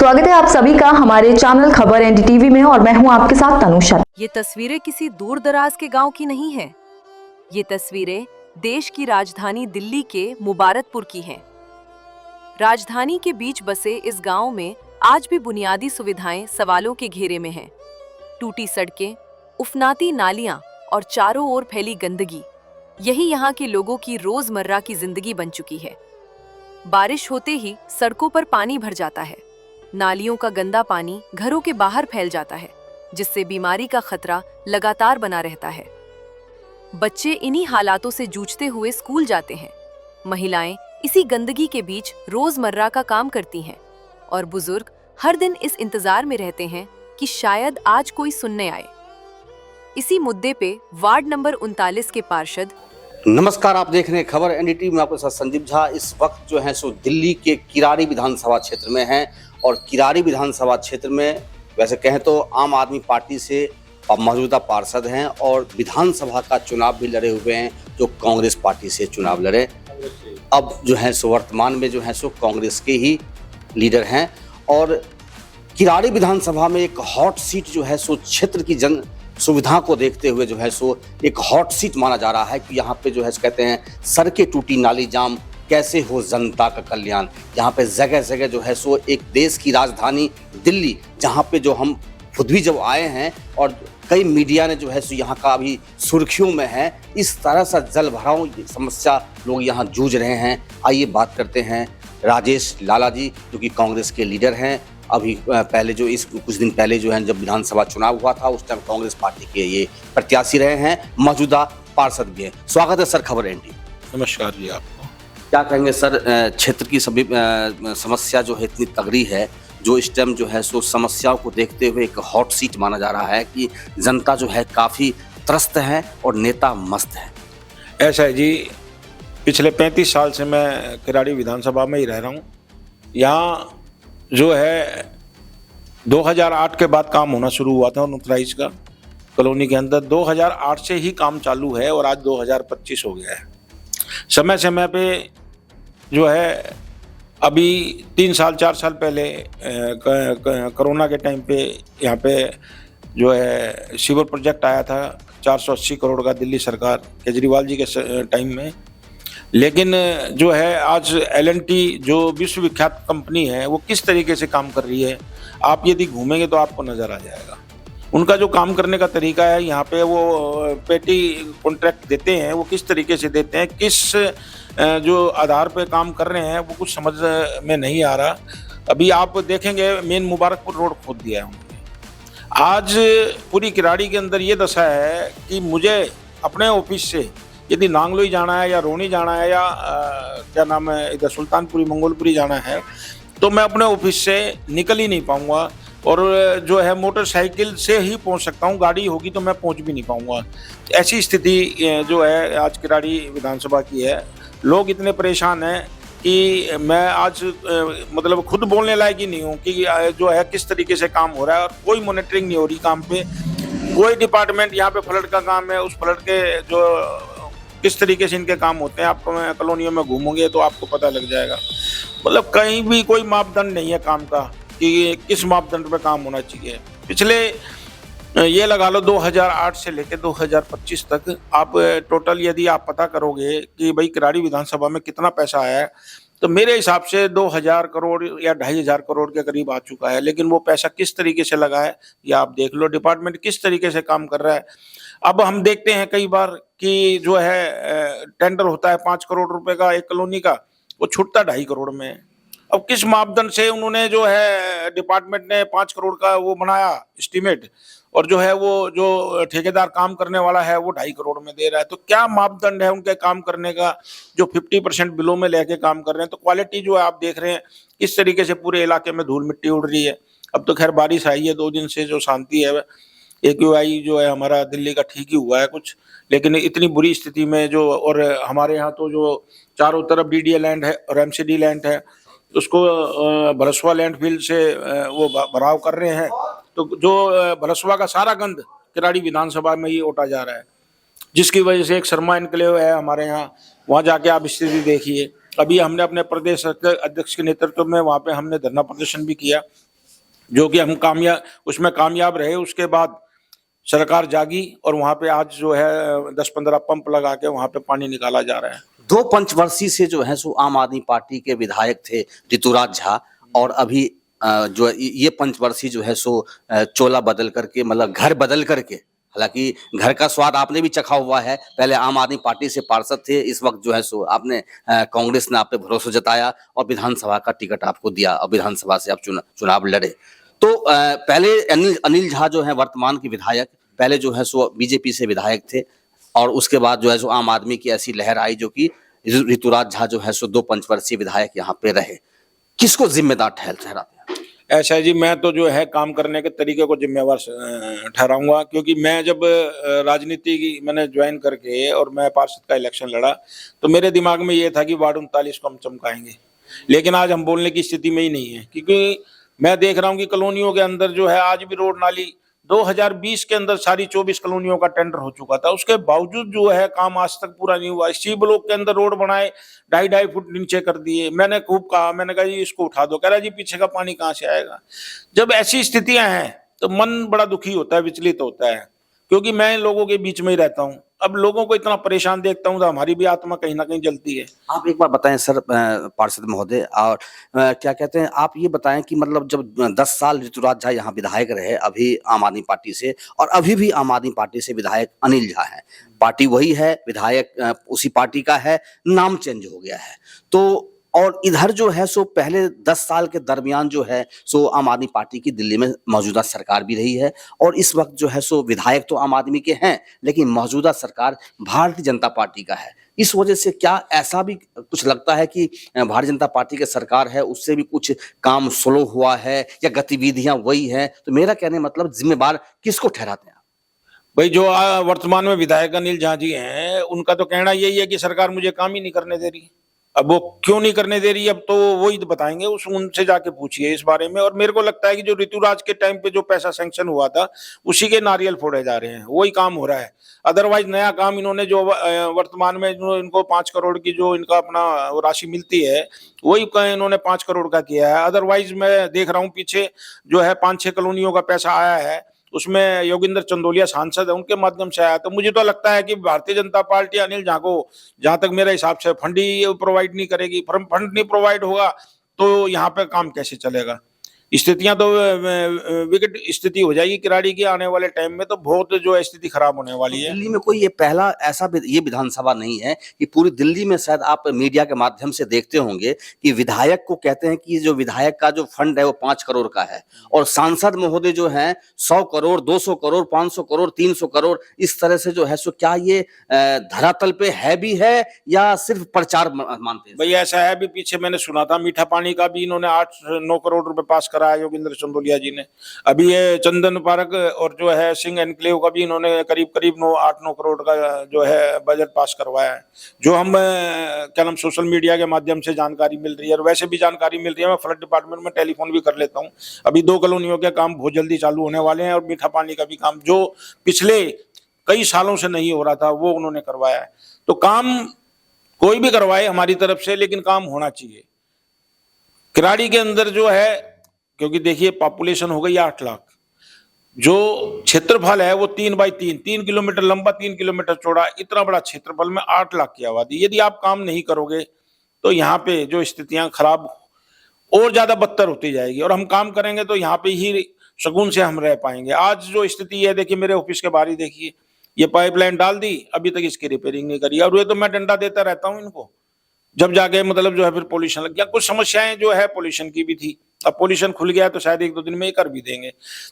स्वागत है आप सभी का हमारे चैनल खबर एनडीटीवी में और मैं हूं आपके साथ तनुषा। ये तस्वीरें किसी दूर दराज के गांव की नहीं हैं। ये तस्वीरें देश की राजधानी दिल्ली के मुबारकपुर की हैं। राजधानी के बीच बसे इस गांव में आज भी बुनियादी सुविधाएं सवालों के घेरे में हैं। टूटी सड़कें, उफनाती नालियां और चारों ओर फैली गंदगी, यही यहाँ के लोगों की रोजमर्रा की जिंदगी बन चुकी है। बारिश होते ही सड़कों पर पानी भर जाता है। नालियों का गंदा पानी घरों के बाहर फैल जाता है, जिससे बीमारी का खतरा लगातार बना रहता है। बच्चे इन्हीं हालातों से जूझते हुए स्कूल जाते हैं। महिलाएं इसी गंदगी के बीच रोजमर्रा का काम करती हैं और बुजुर्ग हर दिन इस इंतजार में रहते हैं कि शायद आज कोई सुनने आए। इसी मुद्दे पे वार्ड नंबर 39 के पार्षद। नमस्कार, आप देख रहे हैं खबर एनडीटीवी में, आपके साथ संजीव झा। इस वक्त जो है सो दिल्ली के किरारी विधानसभा क्षेत्र में हैं और किरारी विधानसभा क्षेत्र में वैसे कहें तो आम आदमी पार्टी से मौजूदा पार्षद हैं और विधानसभा का चुनाव भी लड़े हुए हैं, जो कांग्रेस पार्टी से चुनाव लड़े। अब जो है सो वर्तमान में जो है सो कांग्रेस के ही लीडर हैं और किरारी विधानसभा में एक हॉट सीट जो है सो क्षेत्र की जन सुविधा को देखते हुए जो है सो एक हॉट सीट माना जा रहा है कि यहाँ पे जो है कहते हैं सड़कें टूटी, नाली जाम, कैसे हो जनता का कल्याण। यहाँ पे जगह जगह जो है सो एक देश की राजधानी दिल्ली, जहाँ पे जो हम खुद भी जब आए हैं और कई मीडिया ने जो है सो यहाँ का अभी सुर्खियों में है, इस तरह से जल भराव समस्या लोग यहाँ जूझ रहे हैं। आइए बात करते हैं राजेश लाला जी, जो कि कांग्रेस के लीडर हैं। अभी पहले जो इस कुछ दिन पहले जो है जब विधानसभा चुनाव हुआ था उस टाइम कांग्रेस पार्टी के ये प्रत्याशी रहे हैं, मौजूदा पार्षद भी हैं। स्वागत है सर खबर एनडी। नमस्कार जी आपको। क्या कहेंगे सर, क्षेत्र की सभी समस्या जो है इतनी तगड़ी है, जो इस टाइम जो है सो समस्याओं को देखते हुए एक हॉट सीट माना जा रहा है कि जनता जो है काफ़ी त्रस्त है और नेता मस्त है। ऐसा है जी, पिछले 35 साल से मैं किराड़ी विधानसभा में ही रह रहा हूँ। यहाँ जो है 2008 के बाद काम होना शुरू हुआ था 39 का कॉलोनी के अंदर। 2008 से ही काम चालू है और आज 2025 हो गया है। समय समय पे जो है अभी 3 साल 4 साल पहले कोरोना के टाइम पे यहाँ पे जो है सीवर प्रोजेक्ट आया था 480 करोड़ का, दिल्ली सरकार केजरीवाल जी के टाइम में। लेकिन जो है आज L&T जो विश्वविख्यात कंपनी है वो किस तरीके से काम कर रही है, आप यदि घूमेंगे तो आपको नज़र आ जाएगा। उनका जो काम करने का तरीका है, यहाँ पे वो पेटी कॉन्ट्रैक्ट देते हैं, वो किस तरीके से देते हैं, किस जो आधार पे काम कर रहे हैं, वो कुछ समझ में नहीं आ रहा। अभी आप देखेंगे मेन मुबारकपुर रोड खोद दिया है उन्होंने। आज पूरी किराड़ी के अंदर ये दशा है कि मुझे अपने ऑफिस से यदि नांगलोई जाना है या रोनी जाना है या क्या नाम है इधर सुल्तानपुरी मंगोलपुरी जाना है, तो मैं अपने ऑफिस से निकल ही नहीं पाऊंगा और जो है मोटरसाइकिल से ही पहुंच सकता हूं, गाड़ी होगी तो मैं पहुंच भी नहीं पाऊंगा। ऐसी स्थिति जो है आज किराड़ी विधानसभा की है। लोग इतने परेशान हैं कि मैं आज मतलब खुद बोलने लायक ही नहीं हूँ कि जो है किस तरीके से काम हो रहा है और कोई मॉनिटरिंग नहीं हो रही काम पे। कोई डिपार्टमेंट, यहाँ पे फ्लड का काम है, उस फ्लड के जो किस तरीके से इनके काम होते हैं, आप कॉलोनियों में घूमोगे तो आपको पता लग जाएगा। मतलब कहीं भी कोई मापदंड नहीं है काम का कि किस मापदंड पे काम होना चाहिए। पिछले ये लगा लो 2008 से लेकर 2025 तक आप टोटल यदि आप पता करोगे कि भाई किराड़ी विधानसभा में कितना पैसा आया है, तो मेरे हिसाब से 2000 करोड़ या 2500 करोड़ के करीब आ चुका है। लेकिन वो पैसा किस तरीके से लगा है या आप देख लो, डिपार्टमेंट किस तरीके से काम कर रहा है। अब हम देखते हैं कई बार कि जो है टेंडर होता है 5 करोड़ रुपए का एक कॉलोनी का, वो छूटता 2.5 करोड़ में। अब किस मापदंड से उन्होंने जो है डिपार्टमेंट ने 5 करोड़ का वो बनाया एस्टीमेट, और जो है वो जो ठेकेदार काम करने वाला है वो 2.5 करोड़ में दे रहा है। तो क्या मापदंड है उनके काम करने का, जो 50% बिलों में लेके काम कर रहे हैं। तो क्वालिटी जो है आप देख रहे हैं किस तरीके से पूरे इलाके में धूल मिट्टी उड़ रही है। अब तो खैर बारिश आई है, 2 दिन से जो शांति है, AQI जो है हमारा दिल्ली का ठीक ही हुआ है कुछ। लेकिन इतनी बुरी स्थिति में जो, और हमारे यहाँ तो जो चारों तरफ DDA लैंड है और MCD लैंड है, उसको भरसवा लैंडफिल से वो भराव कर रहे हैं। तो जो भरसवा का सारा गंद किराड़ी विधानसभा में ही उठा जा रहा है, जिसकी वजह से एक शर्मा एनक्लेव है हमारे यहाँ, वहाँ जाके आप स्थिति देखिए। अभी हमने अपने प्रदेश अध्यक्ष के नेतृत्व में वहाँ पे हमने धरना प्रदर्शन भी किया जो कि हम कामयाब रहे। उसके बाद सरकार जागी और वहां पे आज जो है 10-15 पंप लगा के वहां पे पानी निकाला जा रहा है। 2 पंचवर्षीय से जो है सो आम आदमी पार्टी के विधायक थे ऋतुराज झा, और अभी जो ये पंचवर्षीय जो है सो चोला बदल करके, मतलब घर बदल करके, हालांकि घर का स्वाद आपने भी चखा हुआ है। पहले आम आदमी पार्टी से पार्षद थे, इस वक्त जो है सो आपने कांग्रेस ने आप पे भरोसा जताया और विधानसभा का टिकट आपको दिया और विधानसभा से आप चुनाव लड़े। तो पहले अनिल झा जो है वर्तमान के विधायक, पहले जो है सो बीजेपी से विधायक थे, और उसके बाद जो है सो आम आदमी की ऐसी लहर आई जो कि ऋतुराज झा जो है सो 2 पंचवर्षीय विधायक यहाँ पे रहे। किसको जिम्मेदार ठहराते हैं? ऐसा है जी, मैं तो जो है काम करने के तरीके को जिम्मेवार ठहराऊंगा, क्योंकि मैं जब राजनीति की मैंने ज्वाइन करके और मैं पार्षद का इलेक्शन लड़ा तो मेरे दिमाग में ये था कि वार्ड 39 को हम चमकाएंगे, लेकिन आज हम बोलने की स्थिति में ही नहीं है, क्योंकि मैं देख रहा हूँ कि कॉलोनियों के अंदर जो है आज भी रोड नाली 2020 के अंदर सारी 24 कॉलोनियों का टेंडर हो चुका था, उसके बावजूद जो है काम आज तक पूरा नहीं हुआ। सी ब्लॉक के अंदर रोड बनाए 2.5 फुट नीचे कर दिए। मैंने खूब कहा, मैंने कहा जी इसको उठा दो, कह रहा जी पीछे का पानी कहाँ से आएगा। जब ऐसी स्थितियां हैं तो मन बड़ा दुखी होता है, विचलित होता है, क्योंकि मैं लोगों के बीच में ही रहता हूँ। अब लोगों को इतना परेशान देखता हूँ तो हमारी भी आत्मा कहीं ना कहीं जलती है। आप एक बार बताएं सर, पार्षद महोदय, और क्या कहते हैं, आप ये बताएं कि मतलब जब 10 साल ऋतुराज झा यहाँ विधायक रहे, अभी आम आदमी पार्टी से, और अभी भी आम आदमी पार्टी से विधायक अनिल झा है, पार्टी वही है, विधायक उसी पार्टी का है, नाम चेंज हो गया है। तो और इधर जो है सो पहले 10 साल के दरमियान जो है सो आम आदमी पार्टी की दिल्ली में मौजूदा सरकार भी रही है, और इस वक्त जो है सो विधायक तो आम आदमी के हैं, लेकिन मौजूदा सरकार भारतीय जनता पार्टी का है। इस वजह से क्या ऐसा भी कुछ लगता है कि भारतीय जनता पार्टी की सरकार है उससे भी कुछ काम स्लो हुआ है या गतिविधियां वही हैं? तो मेरा कहने मतलब जिम्मेवार किसको ठहराते हैं? भाई जो वर्तमान में विधायक अनिल झा जी हैं, उनका तो कहना यही है कि सरकार मुझे काम ही नहीं करने दे रही। अब वो क्यों नहीं करने दे रही, अब तो वही बताएंगे, उनसे जाके पूछिए इस बारे में। और मेरे को लगता है कि जो ऋतुराज के टाइम पे जो पैसा सैंक्शन हुआ था उसी के नारियल फोड़े जा रहे हैं, वही काम हो रहा है। अदरवाइज नया काम इन्होंने जो वर्तमान में जो इनको 5 करोड़ की जो इनका अपना राशि मिलती है वही इन्होंने 5 करोड़ का किया है। अदरवाइज मैं देख रहा हूँ पीछे जो है 5-6 कॉलोनियों का पैसा आया है, उसमें योगेंद्र चंदोलिया सांसद है, उनके माध्यम से आया। तो मुझे तो लगता है कि भारतीय जनता पार्टी अनिल झा को, जहां तक मेरे हिसाब से, फंड ही प्रोवाइड नहीं करेगी। फंड नहीं प्रोवाइड होगा तो यहाँ पे काम कैसे चलेगा। स्थितियां तो विकट स्थिति हो जाएगी किराड़ी की, आने वाले टाइम में तो बहुत जो है स्थिति खराब होने वाली है। दिल्ली में कोई ये पहला ऐसा ये विधानसभा नहीं है कि पूरी दिल्ली में, शायद आप मीडिया के माध्यम से देखते होंगे कि विधायक को कहते हैं कि जो विधायक का जो फंड है वो 5 करोड़ का है, और सांसद महोदय जो है 100 करोड़, 200 करोड़, 500 करोड़, 300 करोड़, इस तरह से जो है सो क्या ये धरातल पे है भी है या सिर्फ प्रचार मानते हैं? भाई ऐसा है, अभी पीछे मैंने सुना था मीठा पानी का भी इन्होंने 8-9 करोड़ रुपए पास कराया योगेंद्र चंदोलिया जी ने। अभी ये चंदन पार्क और जो है सिंह एनक्लेव का भी इन्होंने करीब 8-9 करोड़ का जो है बजट पास करवाया है। जो हम क्या नाम सोशल मीडिया के माध्यम से जानकारी मिल रही है, और वैसे भी जानकारी मिल रही है, मैं फ्लड डिपार्टमेंट में टेलीफोन भी कर लेता हूँ। अभी 2 कॉलोनियों के काम बहुत जल्दी चालू होने वाले हैं, और मीठा पानी का भी काम जो पिछले कई सालों से नहीं हो रहा था वो उन्होंने करवाया है। तो काम कोई भी करवाए हमारी तरफ से, लेकिन काम होना चाहिए। किराड़ी के अंदर जो है, क्योंकि देखिए पॉपुलेशन हो गई 8 लाख, जो क्षेत्रफल है वो 3x3 किलोमीटर लंबा, 3 किलोमीटर चौड़ा, इतना बड़ा क्षेत्रफल में 8 लाख की आबादी। यदि आप काम नहीं करोगे तो यहाँ पे जो स्थितियां खराब और ज्यादा बदतर होती जाएगी, और हम काम करेंगे तो यहाँ पे ही सुकून से हम रह पाएंगे। आज जो स्थिति है, देखिए मेरे ऑफिस के बाहर ही देखिए, ये पाइपलाइन डाल दी, अभी तक इसकी रिपेयरिंग नहीं करी, और ये तो मैं डंडा देता रहता हूँ इनको, जब जाके मतलब जो है फिर पोल्यूशन लग गया। कुछ समस्याएं जो है पोल्यूशन की भी थी, अब पोल्यूशन खुल गया तो शायद 1-2 दिन में ही कर भी देंगे।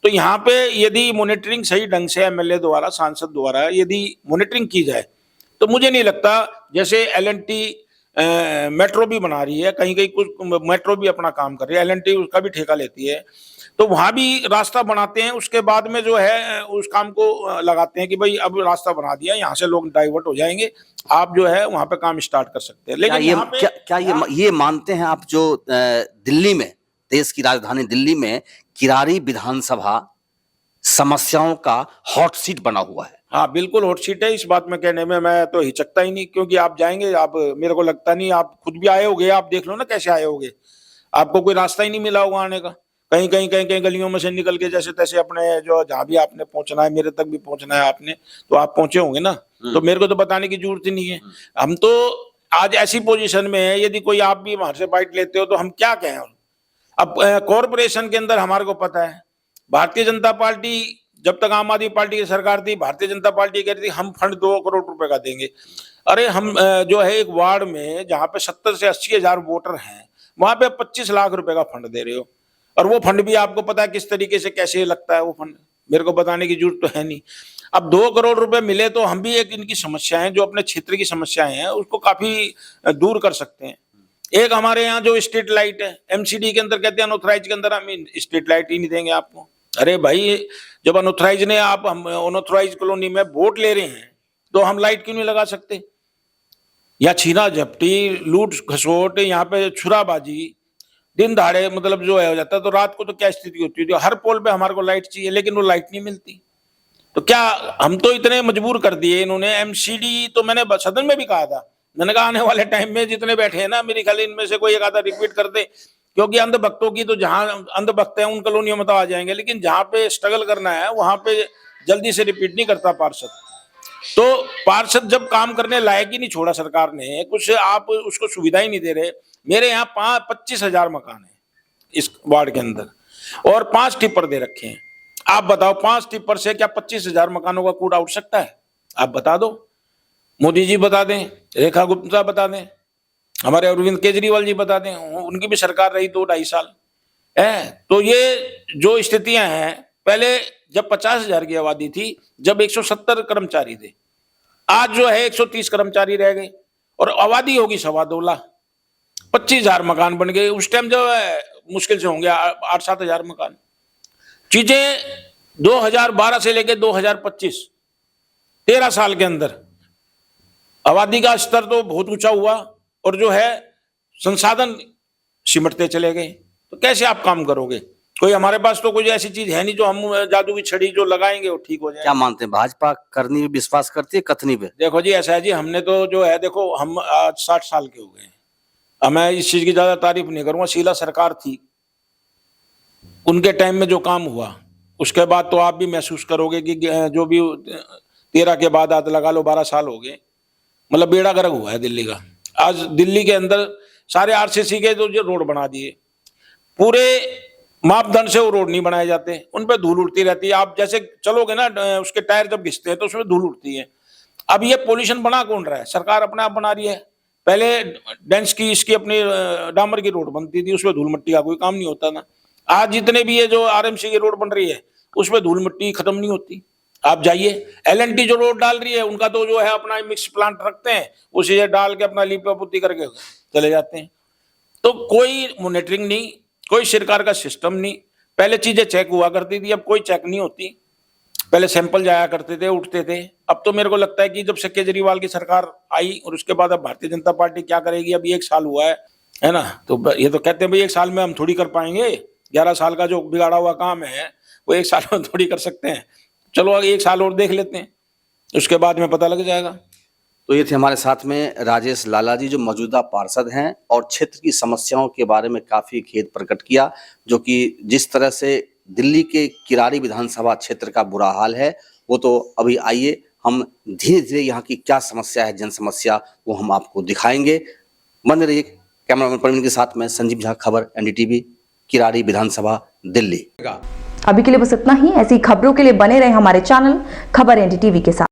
तो यहाँ पे यदि मॉनिटरिंग सही ढंग से एमएलए द्वारा, सांसद द्वारा यदि मॉनिटरिंग की जाए तो मुझे नहीं लगता, जैसे एल&टी मेट्रो भी बना रही है, कहीं कहीं कुछ मेट्रो भी अपना काम कर रही है, एल&टी उसका भी ठेका लेती है, तो वहां भी रास्ता बनाते हैं, उसके बाद में जो है उस काम को लगाते हैं कि भाई अब रास्ता बना दिया, यहाँ से लोग डाइवर्ट हो जाएंगे, आप जो है वहां पे काम स्टार्ट कर सकते हैं। लेकिन क्या ये मानते हैं आप जो दिल्ली में, देश की राजधानी दिल्ली में किराड़ी विधानसभा समस्याओं का हॉट सीट बना हुआ है? हाँ बिल्कुल हॉट सीट है। इस बात में कहने में मैं तो हिचकता ही नहीं, क्योंकि आप जाएंगे, आप, मेरे को लगता नहीं, आप खुद भी आए होगे, आप देख लो ना कैसे आए होगे, आपको कोई रास्ता ही नहीं मिला होगा आने का। कहीं कहीं कहीं कहीं गलियों में से निकल के जैसे तैसे अपने जो जहां भी आपने पहुंचना है, मेरे तक भी पहुंचना है आपने, तो आप पहुंचे होंगे ना, तो मेरे को तो बताने की जरूरत ही नहीं है। हम तो आज ऐसी पोजीशन में है, यदि कोई आप भी वहां से बाइट लेते हो तो हम क्या कहें। अब कॉरपोरेशन के अंदर हमारे को पता है, भारतीय जनता पार्टी जब तक आम आदमी पार्टी की सरकार थी, भारतीय जनता पार्टी कह रही थी हम फंड 2 करोड़ रुपए का देंगे। अरे हम जो है एक वार्ड में जहां पे 70 से 80 हजार वोटर हैं, वहां पे 25 लाख रुपए का फंड दे रहे हो, और वो फंड भी आपको पता है किस तरीके से कैसे लगता है वो फंड, मेरे को बताने की जरूरत तो है नहीं। अब 2 करोड़ रुपए मिले तो हम भी एक इनकी समस्याएं जो अपने क्षेत्र की समस्याएं हैं उसको काफी दूर कर सकते हैं। एक हमारे यहाँ जो स्ट्रीट लाइट है, एमसीडी के अंदर कहते हैं अनऑथराइज के अंदर हम स्ट्रीट लाइट ही नहीं देंगे आपको। अरे भाई, जब अनऑथराइज ने आप हम अनऑथराइज कॉलोनी में वोट ले रहे हैं तो हम लाइट क्यों नहीं लगा सकते? या छीना झपटी, लूट खसोट, यहाँ पे छुराबाजी दिन दहाड़े मतलब जो है हो जाता है, तो रात को तो क्या स्थिति होती है, हर पोल पे हमारे को लाइट चाहिए लेकिन वो लाइट नहीं मिलती। तो क्या हम तो इतने मजबूर कर दिए इन्होंने। एमसीडी तो मैंने सदन में भी कहा था, मैंने कहा आने वाले टाइम में जितने बैठे हैं ना, मेरी ख्याल इनमें से कोई एक आधा रिपीट कर दे, क्योंकि अंधभक्तों की तो जहां अंधभक्त हैं उन कॉलोनियों में तो आ जाएंगे, लेकिन जहां पे स्ट्रगल करना है वहां पे जल्दी से रिपीट नहीं करता पार्षद। तो पार्षद जब काम करने लायक ही नहीं छोड़ा सरकार ने, कुछ आप उसको सुविधा ही नहीं दे रहे। मेरे यहाँ 25,000 मकान है इस वार्ड के अंदर, और 5 टिप्पर दे रखे हैं। आप बताओ 5 टिप्पर से क्या 25,000 मकानों का कूड़ा उठ सकता है? आप बता दो, मोदी जी बता दें, रेखा गुप्ता बता दें, हमारे अरविंद केजरीवाल जी बता दें, उनकी भी सरकार रही 2-2.5 साल है। तो ये जो स्थितियां हैं, पहले जब 50,000 की आबादी थी, जब 170 कर्मचारी थे, आज जो है 130 कर्मचारी रह गए और आबादी होगी 2.25 लाख, 25,000 मकान बन गए। उस टाइम जो है मुश्किल से होंगे 8-7 हजार मकान। चीजें 2012 से लेकर 2025 13 साल के अंदर आबादी का स्तर तो बहुत ऊंचा हुआ, और जो है संसाधन सिमटते चले गए। तो कैसे आप काम करोगे? कोई हमारे पास तो कोई ऐसी चीज है नहीं जो हम जादू की छड़ी जो लगाएंगे वो ठीक हो जाए। क्या मानते हैं, भाजपा करनी पे विश्वास करती है कथनी पे? देखो जी, ऐसा है जी, हमने तो जो है, देखो हम आज 60 साल के हो गए हैं, मैं इस चीज की ज्यादा तारीफ नहीं करूंगा। शीला सरकार थी, उनके टाइम में जो काम हुआ, उसके बाद तो आप भी महसूस करोगे कि जो भी 13 के बाद आज लगा लो 12 साल हो गए, मतलब बेड़ा गर्क हुआ है दिल्ली का। आज दिल्ली के अंदर सारे आरसीसी के जो रोड बना दिए, पूरे मापदंड से वो रोड नहीं बनाए जाते, उन पे धूल उड़ती रहती है। आप जैसे चलोगे ना, उसके टायर जब घिसते हैं तो उसमें धूल उड़ती है। अब ये पोल्यूशन बना कौन रहा है? सरकार अपने आप बना रही है। पहले डेंस की इसकी अपनी डामर की रोड बनती थी, उसमें धूल मिट्टी का कोई काम नहीं होता था। आज जितने भी ये जो आरएमसी की रोड बन रही है उसमें धूल मिट्टी खत्म नहीं होती। आप जाइए, एलएनटी जो रोड डाल रही है, उनका तो जो है अपना मिक्स प्लांट रखते हैं, उसे डाल के अपना लिपा पुत्ती करके चले जाते हैं। तो कोई मॉनिटरिंग नहीं, कोई सरकार का सिस्टम नहीं। पहले चीजें चेक हुआ करती थी, अब कोई चेक नहीं होती। पहले सैंपल जाया करते थे, उठते थे। अब तो मेरे को लगता है कि जब से केजरीवाल की सरकार आई और उसके बाद अब भारतीय जनता पार्टी क्या करेगी, अभी 1 साल हुआ है ना, तो ये तो कहते हैं भाई 1 साल में हम थोड़ी कर पाएंगे, 11 साल का जो बिगाड़ा हुआ काम है वो 1 साल में थोड़ी कर सकते हैं। चलो 1 साल और देख लेते हैं, उसके बाद में पता लग जाएगा। तो ये थे हमारे साथ में राजेश लाला जी, जो मौजूदा पार्षद हैं और क्षेत्र की समस्याओं के बारे में काफ़ी खेद प्रकट किया, जो कि जिस तरह से दिल्ली के किरारी विधानसभा क्षेत्र का बुरा हाल है, वो तो अभी आइए हम धीरे धीरे यहाँ की क्या समस्या है, जन समस्या, वो हम आपको दिखाएंगे। बने रहिए। कैमरामैन प्रवीण के साथ में संजीव झा, खबर एनडीटीवी, किरारी विधानसभा, दिल्ली। अभी के लिए बस इतना ही। ऐसी खबरों के लिए बने रहे हमारे चैनल खबर एनडीटीवी के साथ।